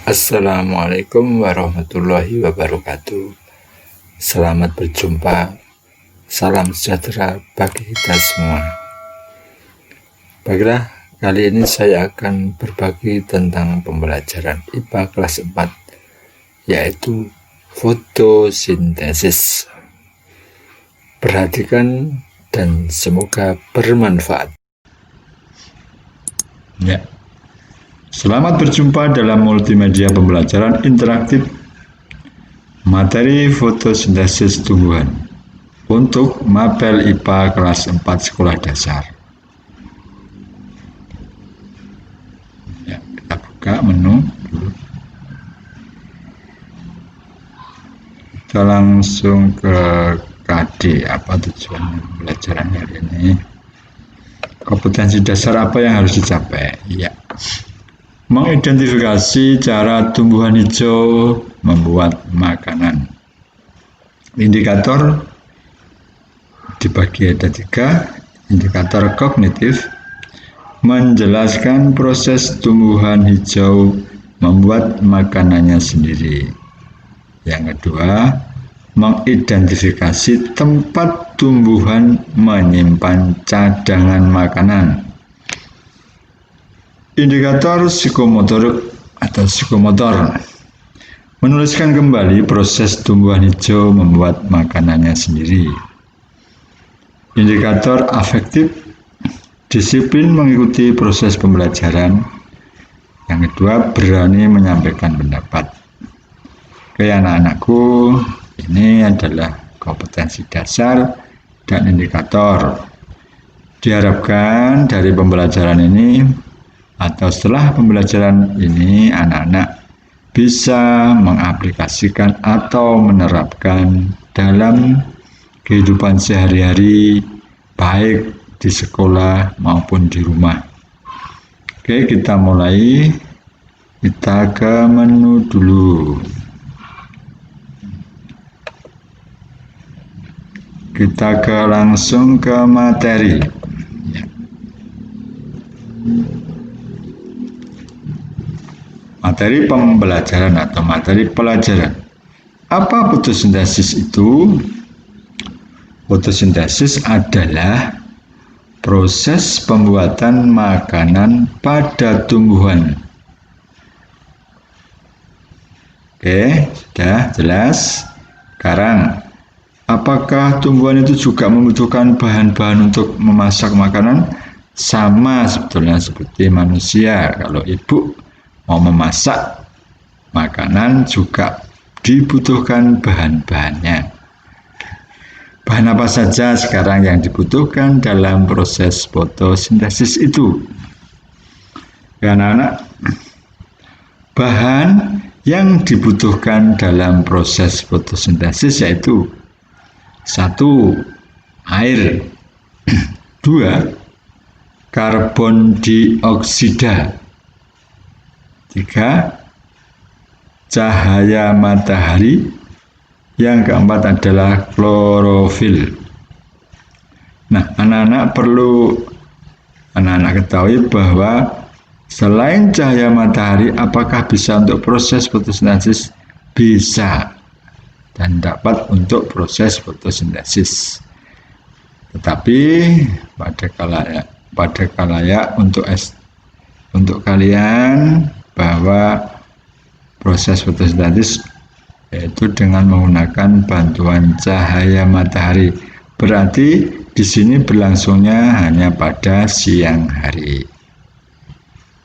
Assalamualaikum warahmatullahi wabarakatuh. Selamat berjumpa. Salam sejahtera bagi kita semua. Baiklah, kali ini saya akan berbagi tentang pembelajaran IPA kelas 4, yaitu fotosintesis. Perhatikan dan semoga bermanfaat. Ya. Selamat berjumpa dalam multimedia pembelajaran interaktif materi fotosintesis tumbuhan untuk mapel IPA kelas 4 sekolah dasar. Ya, kita buka menu dulu. Kita langsung ke KD, apa tujuan pembelajaran hari ini? Kompetensi dasar apa yang harus dicapai? Ya. Mengidentifikasi cara tumbuhan hijau membuat makanan. Indikator dibagi ada 3. Indikator kognitif menjelaskan proses tumbuhan hijau membuat makanannya sendiri. Yang kedua, mengidentifikasi tempat tumbuhan menyimpan cadangan makanan. Indikator psikomotor atau psikomotor menuliskan kembali proses tumbuhan hijau membuat makanannya sendiri. Indikator afektif disiplin mengikuti proses pembelajaran. Yang kedua, berani menyampaikan pendapat. Oke anak-anakku, ini adalah kompetensi dasar dan indikator. Diharapkan dari pembelajaran ini atau setelah pembelajaran ini anak-anak bisa mengaplikasikan atau menerapkan dalam kehidupan sehari-hari baik di sekolah maupun di rumah. Oke, kita mulai. Kita ke menu dulu. Kita langsung ke materi. Materi pembelajaran atau materi pelajaran. Apa fotosintesis itu? Fotosintesis adalah proses pembuatan makanan pada tumbuhan. Oke, sudah jelas. Sekarang, apakah tumbuhan itu juga membutuhkan bahan-bahan untuk memasak makanan? Sama sebetulnya seperti manusia. Kalau ibu mau memasak makanan juga dibutuhkan bahan-bahannya. Bahan apa saja sekarang yang dibutuhkan dalam proses fotosintesis itu? Ya, anak-anak, bahan yang dibutuhkan dalam proses fotosintesis yaitu 1. Air. 2. Karbon dioksida. 3. Cahaya matahari. Yang keempat adalah klorofil. Nah, anak-anak perlu ketahui bahwa selain cahaya matahari, apakah bisa untuk proses fotosintesis? Bisa, dan dapat untuk proses fotosintesis. Tetapi pada kalanya untuk kalian bahwa proses fotosintesis yaitu dengan menggunakan bantuan cahaya matahari. Berarti di sini berlangsungnya hanya pada siang hari.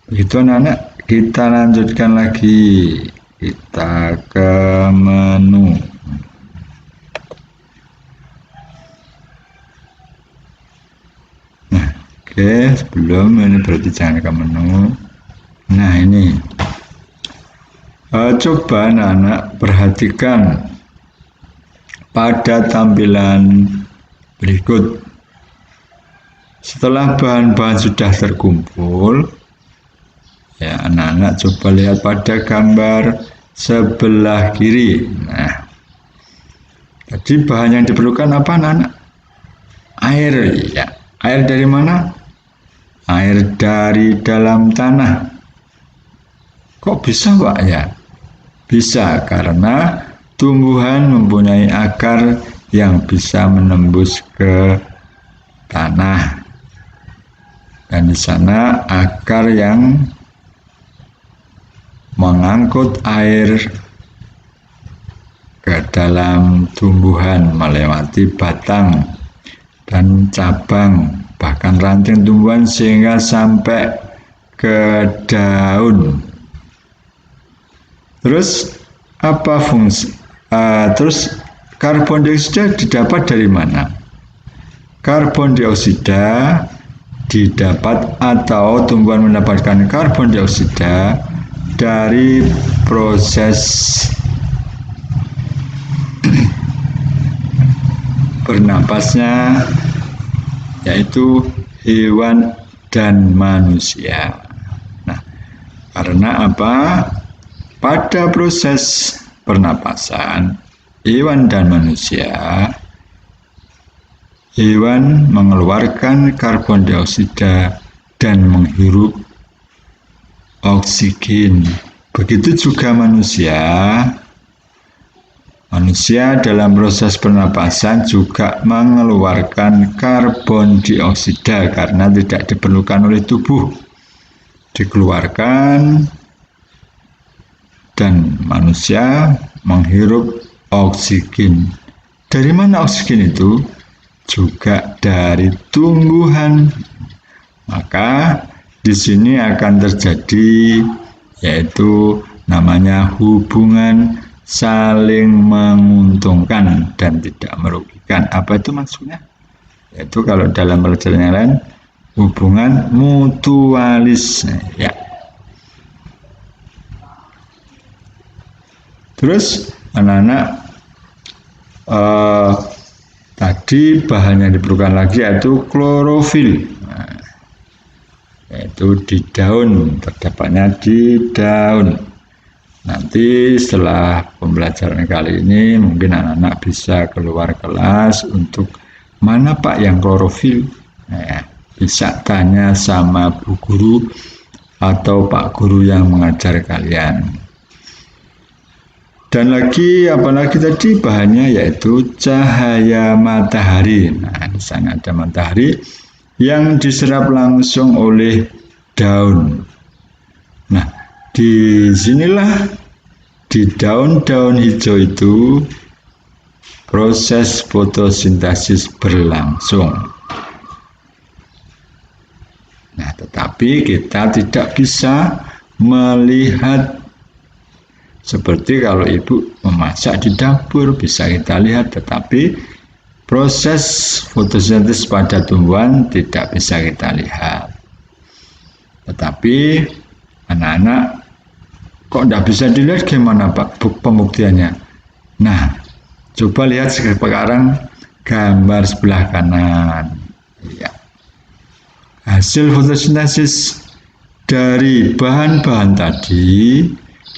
Begitu anak-anak, kita lanjutkan lagi. Kita ke menu. Nah, oke, sebelum ini berarti jangan ke menu. Nah, ini. Coba anak-anak perhatikan pada tampilan berikut. Setelah bahan-bahan sudah terkumpul, ya anak-anak coba lihat pada gambar sebelah kiri. Nah, tadi bahan yang diperlukan apa anak-anak? Air, ya. Air dari mana? Air dari dalam tanah. Kok bisa Pak ya? Bisa karena tumbuhan mempunyai akar yang bisa menembus ke tanah. Dan di sana akar yang mengangkut air ke dalam tumbuhan melewati batang dan cabang, bahkan ranting tumbuhan sehingga sampai ke daun. Terus apa fungsi? Terus karbon dioksida didapat dari mana? Karbon dioksida didapat atau tumbuhan mendapatkan karbon dioksida dari proses bernapasnya, yaitu hewan dan manusia. Nah, karena apa? Pada proses pernapasan hewan dan manusia, hewan mengeluarkan karbon dioksida dan menghirup oksigen. Begitu juga manusia. Manusia dalam proses pernapasan juga mengeluarkan karbon dioksida karena tidak diperlukan oleh tubuh. Dikeluarkan dan manusia menghirup oksigen. Dari mana oksigen itu? Juga dari tumbuhan. Maka di sini akan terjadi yaitu namanya hubungan saling menguntungkan dan tidak merugikan. Apa itu maksudnya? Yaitu kalau dalam pelajaran yang lain hubungan mutualis. Ya. Terus anak-anak tadi bahan yang diperlukan lagi yaitu klorofil. Nah, yaitu di daun, terdapatnya di daun. Nanti setelah pembelajaran kali ini mungkin anak-anak bisa keluar kelas untuk mana Pak yang klorofil. Nah, bisa tanya sama Bu Guru atau Pak Guru yang mengajar kalian. Dan lagi apalagi tadi bahannya yaitu cahaya matahari. Nah, di sana ada matahari yang diserap langsung oleh daun. Nah, di sinilah di daun-daun hijau itu proses fotosintesis berlangsung. Nah, tetapi kita tidak bisa melihat. Seperti kalau ibu memasak di dapur bisa kita lihat, tetapi proses fotosintesis pada tumbuhan tidak bisa kita lihat. Tetapi anak-anak kok tidak bisa dilihat, gimana Pak pembuktiannya? Nah, coba lihat sekarang gambar sebelah kanan. Ya. Hasil fotosintesis dari bahan-bahan tadi.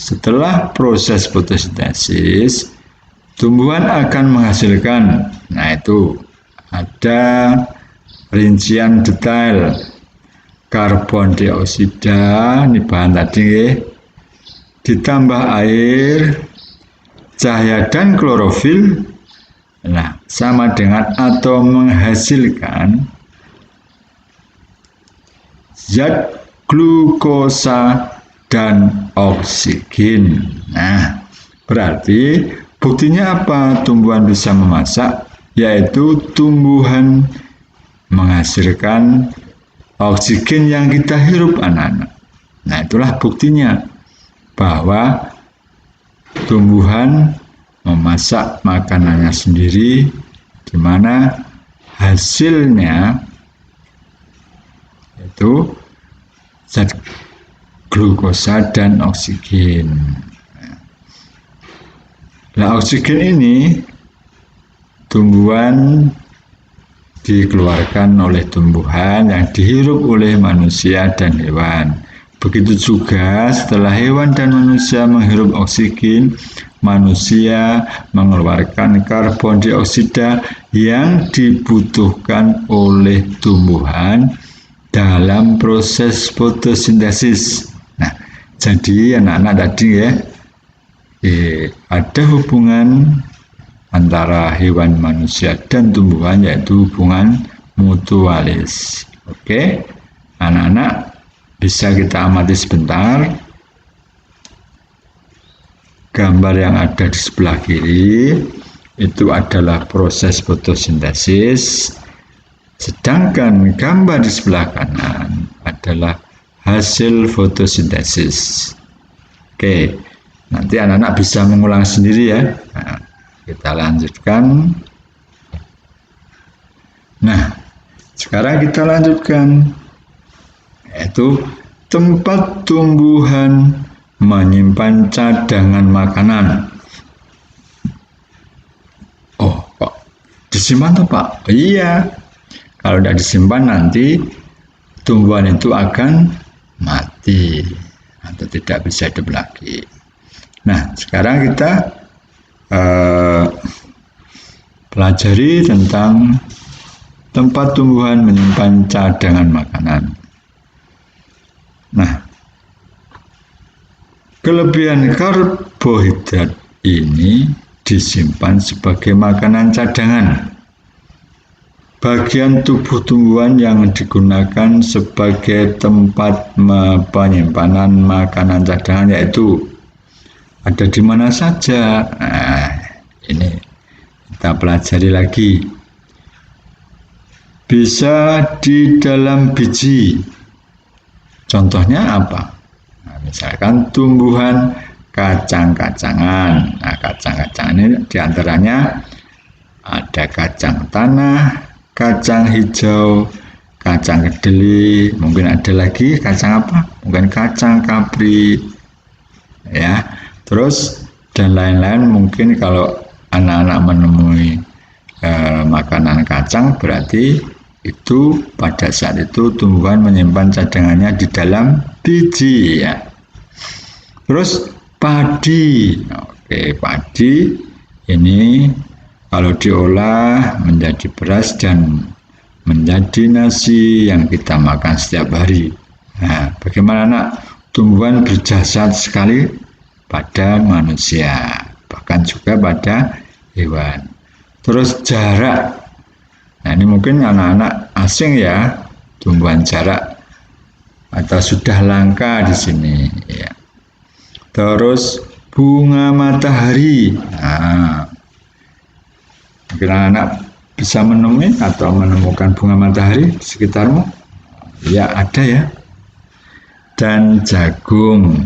Setelah proses fotosintesis, tumbuhan akan menghasilkan, nah itu ada rincian detail karbon dioksida, ini bahan tadi, ditambah air, cahaya dan klorofil, nah sama dengan atau menghasilkan zat glukosa dan oksigen. Nah, berarti buktinya apa tumbuhan bisa memasak? Yaitu tumbuhan menghasilkan oksigen yang kita hirup anak-anak. Nah, itulah buktinya bahwa tumbuhan memasak makanannya sendiri, di mana hasilnya itu zat glukosa dan oksigen. Nah, oksigen ini tumbuhan dikeluarkan oleh tumbuhan yang dihirup oleh manusia dan hewan. Begitu juga setelah hewan dan manusia menghirup oksigen, manusia mengeluarkan karbon dioksida yang dibutuhkan oleh tumbuhan dalam proses fotosintesis. Nah, Jadi anak-anak tadi ya, ada hubungan antara hewan, manusia, dan tumbuhan, yaitu hubungan mutualis. Oke, anak-anak bisa kita amati sebentar. Gambar yang ada di sebelah kiri itu adalah proses fotosintesis, sedangkan gambar di sebelah kanan adalah hasil fotosintesis. Oke, nanti anak-anak bisa mengulang sendiri ya. Nah, kita lanjutkan. Nah, sekarang kita lanjutkan, yaitu tempat tumbuhan menyimpan cadangan makanan. Oh, kok disimpan tuh Pak? Iya, kalau tidak disimpan nanti tumbuhan itu akan mati atau tidak bisa hidup lagi. Nah, sekarang kita pelajari tentang tempat tumbuhan menyimpan cadangan makanan. Nah, kelebihan karbohidrat ini disimpan sebagai makanan cadangan. Bagian tubuh tumbuhan yang digunakan sebagai tempat penyimpanan makanan cadangan yaitu ada di mana saja. Nah, ini kita pelajari lagi. Bisa di dalam biji. Contohnya apa? Nah, misalkan tumbuhan kacang-kacangan. Nah, kacang-kacangan ini diantaranya ada kacang tanah, kacang hijau, kacang kedelai, mungkin ada lagi kacang apa? Mungkin kacang kapri, ya. Terus dan lain-lain. Mungkin kalau anak-anak menemui makanan kacang, berarti itu pada saat itu tumbuhan menyimpan cadangannya di dalam biji ya. Terus padi. Oke, padi ini kalau diolah menjadi beras dan menjadi nasi yang kita makan setiap hari. Nah, bagaimana anak? Tumbuhan berjasa sekali pada manusia, bahkan juga pada hewan. Terus jarak. Nah, ini mungkin anak-anak asing ya, tumbuhan jarak atau sudah langka di sini ya. Terus bunga matahari. Nah, mungkin anak-anak bisa menemui atau menemukan bunga matahari di sekitarmu. Ya, ada ya. Dan jagung.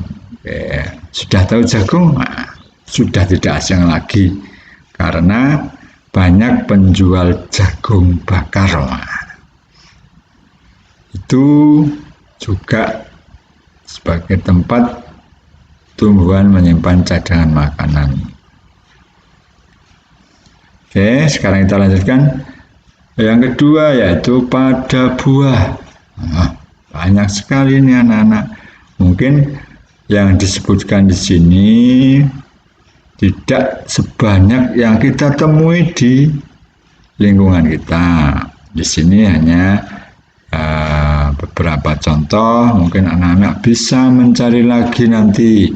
Sudah tahu jagung? Nah, sudah tidak asing lagi karena banyak penjual jagung bakar. Itu juga sebagai tempat tumbuhan menyimpan cadangan makanan. Oke, sekarang kita lanjutkan. Yang kedua yaitu pada buah. Nah, banyak sekali ini anak-anak. Mungkin yang disebutkan di sini tidak sebanyak yang kita temui di lingkungan kita. Di sini hanya beberapa contoh, mungkin anak-anak bisa mencari lagi nanti.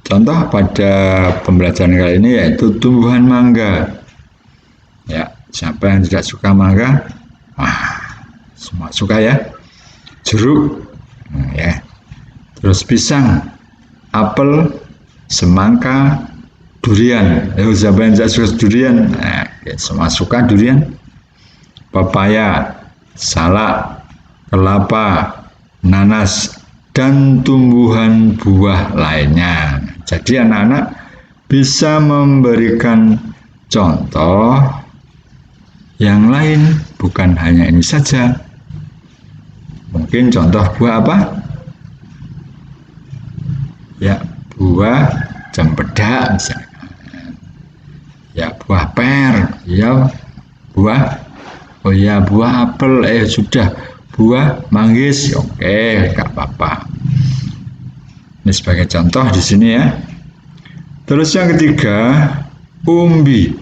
Contoh pada pembelajaran kali ini yaitu tumbuhan mangga. Ya, siapa yang tidak suka mangga? Wah, semua suka ya. Jeruk, ya. Terus pisang, apel, semangka, durian. Siapa yang tidak suka durian? Nah, semua suka durian. Pepaya, salak, kelapa, nanas, dan tumbuhan buah lainnya. Jadi anak-anak bisa memberikan contoh yang lain, bukan hanya ini saja. Mungkin contoh buah apa? Ya, buah cempedak misalnya. Ya, buah per. Ya, buah apel. Sudah. Buah manggis. Oke, nggak apa-apa. Ini sebagai contoh di sini ya. Terus yang ketiga, umbi.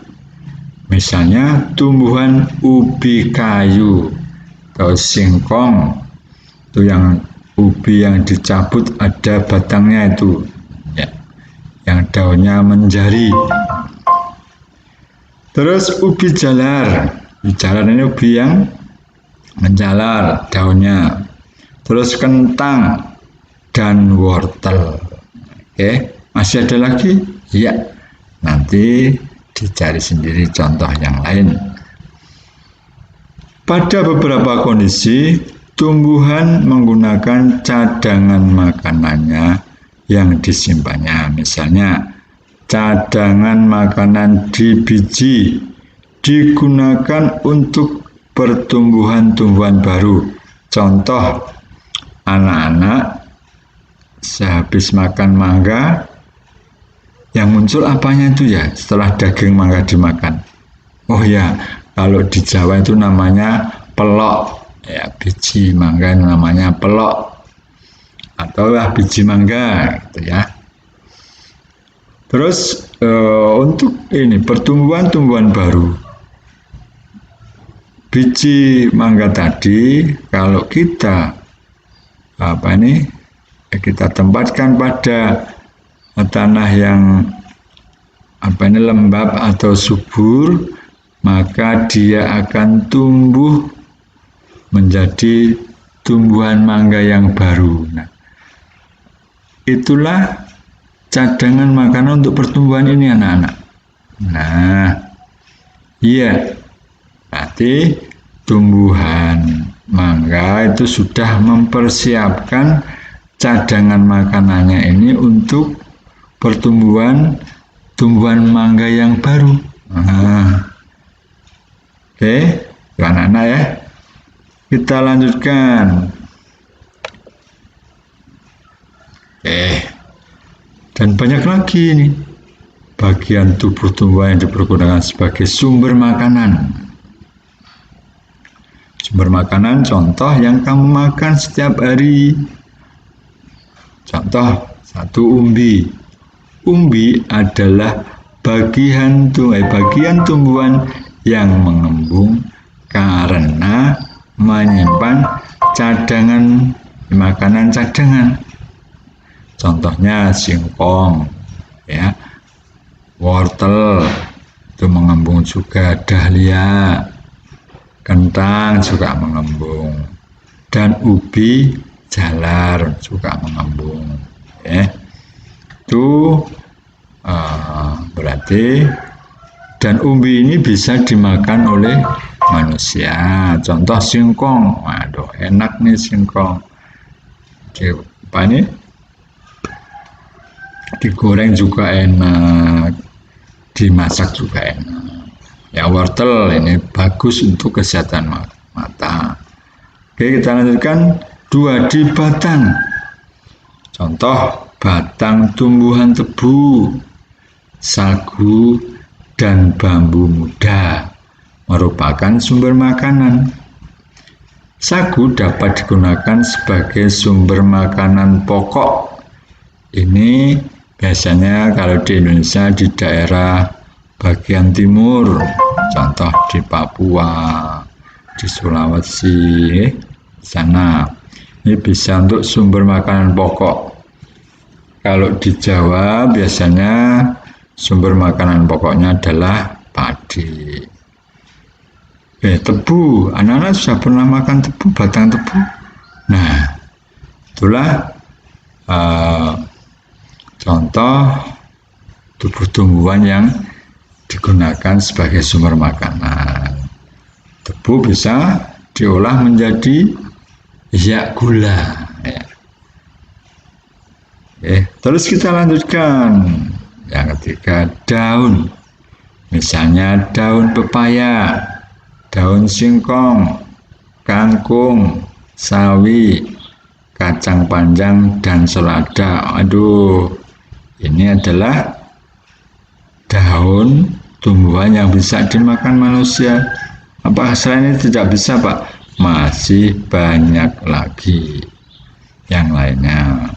Misalnya tumbuhan ubi kayu atau singkong. Itu yang ubi yang dicabut ada batangnya itu, ya, yang daunnya menjari. Terus ubi jalar ini ubi yang menjalar daunnya. Terus kentang dan wortel. Oke, masih ada lagi? Ya, nanti dicari sendiri contoh yang lain. Pada beberapa kondisi, tumbuhan menggunakan cadangan makanannya yang disimpannya. Misalnya, cadangan makanan di biji digunakan untuk pertumbuhan-tumbuhan baru. Contoh, anak-anak sehabis makan mangga, yang muncul apanya itu ya setelah daging mangga dimakan? Oh ya, kalau di Jawa itu namanya pelok. Ya, biji mangga namanya pelok. Atau biji mangga gitu ya. Terus untuk ini pertumbuhan-tumbuhan baru, biji mangga tadi kalau kita kita tempatkan pada tanah yang lembab atau subur, maka dia akan tumbuh menjadi tumbuhan mangga yang baru. Nah, itulah cadangan makanan untuk pertumbuhan ini anak-anak. Nah, iya, berarti tumbuhan mangga itu sudah mempersiapkan cadangan makanannya ini untuk pertumbuhan mangga yang baru. Nah, oke, anak-anak ya. Kita lanjutkan. Dan banyak lagi nih bagian tubuh tumbuhan yang dipergunakan sebagai sumber makanan. Sumber makanan contoh yang kamu makan setiap hari. Contoh, satu umbi. Umbi adalah bagian tumbuhan yang mengembung karena menyimpan cadangan makanan cadangan. Contohnya singkong, ya, wortel itu mengembung juga, dahlia, kentang juga mengembung, dan ubi jalar juga mengembung. Ya. Itu berarti, dan umbi ini bisa dimakan oleh manusia. Contoh singkong, waduh enak nih singkong. Apa ini? Digoreng juga enak, dimasak juga enak. Ya, wortel ini bagus untuk kesehatan mata. Oke, kita lanjutkan. 2 di batang. Contoh, batang tumbuhan tebu, sagu, dan bambu muda merupakan sumber makanan. Sagu dapat digunakan sebagai sumber makanan pokok. Ini biasanya kalau di Indonesia di daerah bagian timur, contoh di Papua, di Sulawesi, sana. Ini bisa untuk sumber makanan pokok. Kalau di Jawa biasanya sumber makanan pokoknya adalah padi. Tebu, anak-anak sudah pernah makan tebu, batang tebu? Nah, itulah contoh tumbuh-tumbuhan yang digunakan sebagai sumber makanan. Tebu bisa diolah menjadi gula. Ya. Terus kita lanjutkan. Yang ketiga, daun. Misalnya daun pepaya, daun singkong, kangkung, sawi, kacang panjang, dan selada. Aduh, ini adalah daun tumbuhan yang bisa dimakan manusia. Apakah selain ini tidak bisa, Pak? Masih banyak lagi yang lainnya.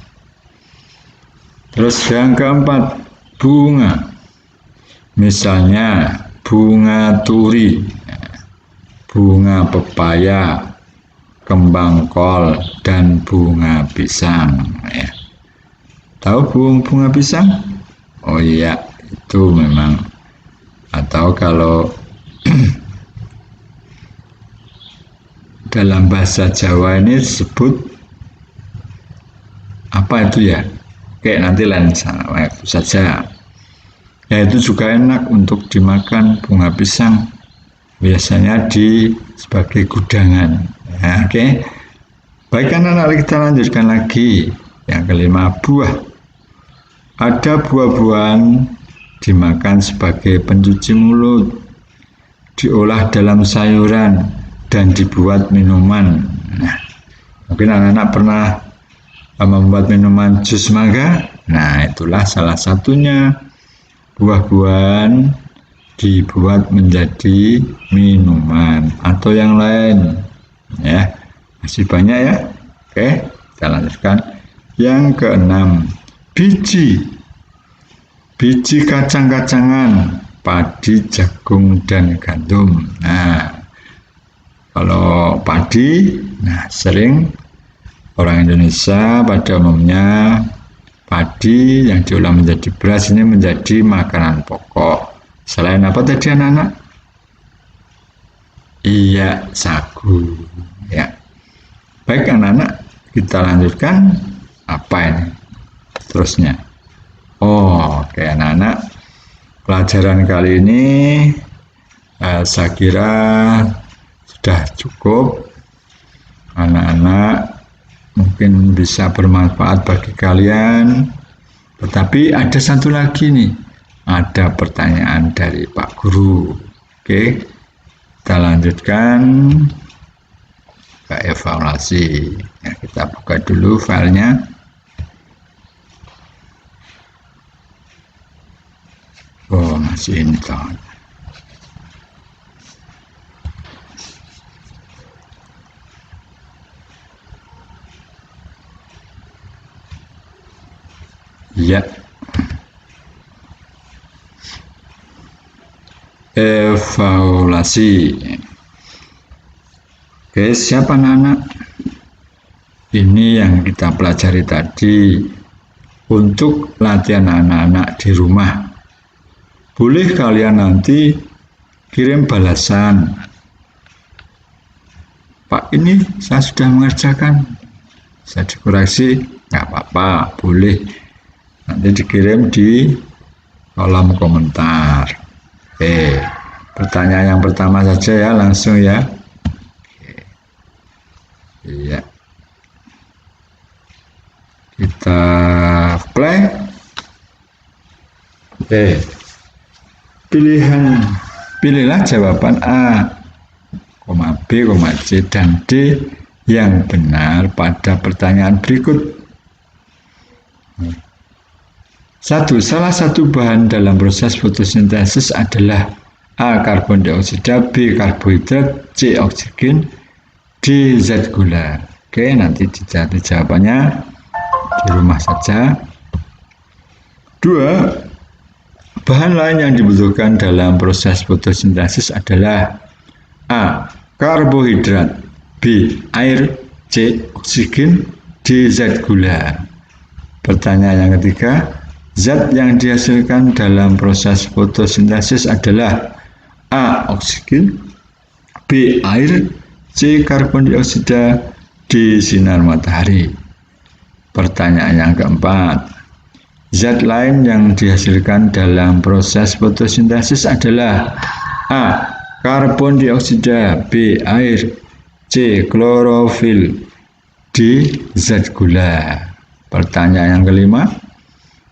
Terus yang keempat, bunga. Misalnya bunga turi, bunga pepaya, kembang kol, dan bunga pisang. Ya. Tahu bunga pisang? Oh iya, itu memang. Atau kalau dalam bahasa Jawa ini disebut apa itu ya? Kayak nanti lain saja. Ya itu juga enak untuk dimakan bunga pisang. Biasanya sebagai gudangan. Ya, oke. Baik anak-anak, kita lanjutkan lagi. Yang kelima, buah. Ada buah-buahan dimakan sebagai pencuci mulut, diolah dalam sayuran, dan dibuat minuman. Nah, mungkin anak-anak pernah membuat minuman jus mangga. Nah, itulah salah satunya. Buah-buahan dibuat menjadi minuman atau yang lain. Ya, masih banyak ya. Oke, kita lanjutkan. Yang keenam, biji. Biji kacang-kacangan, padi, jagung, dan gandum. Nah, kalau padi, sering orang Indonesia pada umumnya padi yang diolah menjadi beras ini menjadi makanan pokok. Selain apa tadi anak-anak? Iya, sagu. Ya. Baik anak-anak, kita lanjutkan. Apa ini terusnya? Oh, oke anak-anak. Pelajaran kali ini saya kira sudah cukup. Anak-anak mungkin bisa bermanfaat bagi kalian. Tetapi ada satu lagi nih. Ada pertanyaan dari Pak Guru. Oke, kita lanjutkan ke evaluasi. Ya, kita buka dulu filenya. Oh, masih ini toh. Ya. Evaluasi. Oke, siapa anak-anak? Ini yang kita pelajari tadi untuk latihan anak-anak di rumah. Boleh kalian nanti kirim balasan. Pak, ini saya sudah mengerjakan. Saya dikoreksi, nggak apa-apa, boleh. Nanti dikirim di kolom komentar. Oke, pertanyaan yang pertama saja ya, langsung ya. Oke. Iya. Kita play. Oke. Pilihlah jawaban A, B, C, dan D yang benar pada pertanyaan berikut. 1. Salah satu bahan dalam proses fotosintesis adalah A. Karbon dioksida, B. Karbohidrat, C. Oksigen, D. Zat gula. Oke, nanti dicari jawabannya di rumah saja. 2. Bahan lain yang dibutuhkan dalam proses fotosintesis adalah A. Karbohidrat, B. Air, C. Oksigen, D. Zat gula. Pertanyaan yang ketiga, zat yang dihasilkan dalam proses fotosintesis adalah A. Oksigen, B. Air, C. Karbon dioksida, D. Sinar matahari. Pertanyaan yang keempat, zat lain yang dihasilkan dalam proses fotosintesis adalah A. Karbon dioksida, B. Air, C. Klorofil, D. Zat gula. Pertanyaan yang kelima,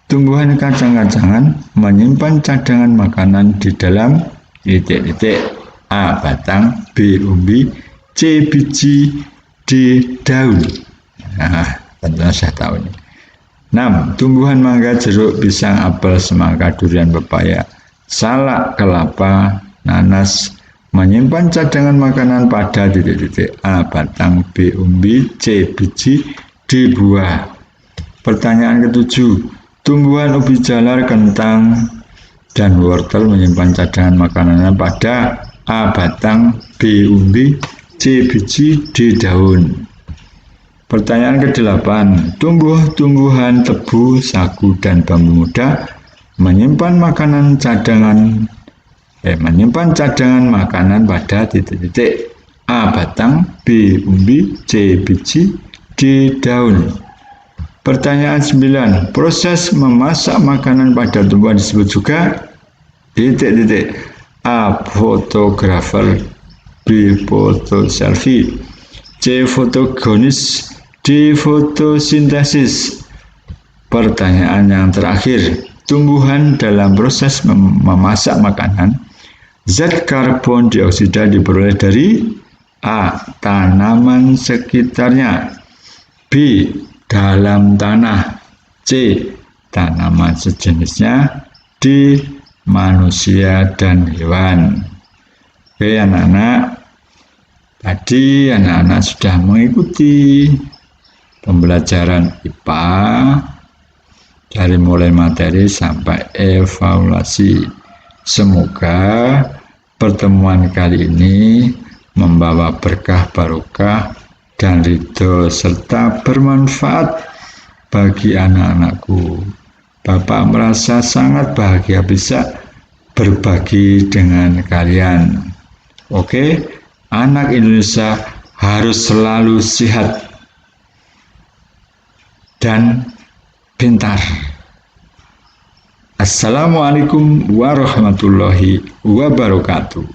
tumbuhan kacang-kacangan menyimpan cadangan makanan di dalam titik-titik. A. Batang, B. Umbi, C. Biji, D. Daun. Nah, tentunya saya tahu ini. 6. Tumbuhan mangga, jeruk, pisang, apel, semangka, durian, pepaya, salak, kelapa, nanas menyimpan cadangan makanan pada titik-titik. A. Batang, B. Umbi, C. Biji, D. Buah. Pertanyaan ketujuh, tumbuhan ubi jalar, kentang, dan wortel menyimpan cadangan makanannya pada A. Batang, B. Umbi, C. Biji, D. Daun. Pertanyaan ke-8. Tumbuh-tumbuhan tebu, sagu, dan bambu muda menyimpan cadangan makanan pada titik-titik. A. Batang, B. Umbi, C. Biji, D. Daun. Pertanyaan 9. Proses memasak makanan pada tumbuhan disebut juga titik-titik. A. Fotografer, B. Fotoselfie, C. Fotogenesis, D. Fotosintesis. Pertanyaan yang terakhir. Tumbuhan dalam proses memasak makanan, zat karbon dioksida diperoleh dari A. Tanaman sekitarnya, B. Dalam tanah, C. Tanaman sejenisnya, D. Manusia dan hewan. Oke anak-anak, tadi anak-anak sudah mengikuti pembelajaran IPA dari mulai materi sampai evaluasi. Semoga pertemuan kali ini membawa berkah barokah dan ridho serta bermanfaat bagi anak-anakku. Bapak merasa sangat bahagia bisa berbagi dengan kalian. Oke, anak Indonesia harus selalu sehat dan pintar. Assalamualaikum warahmatullahi wabarakatuh.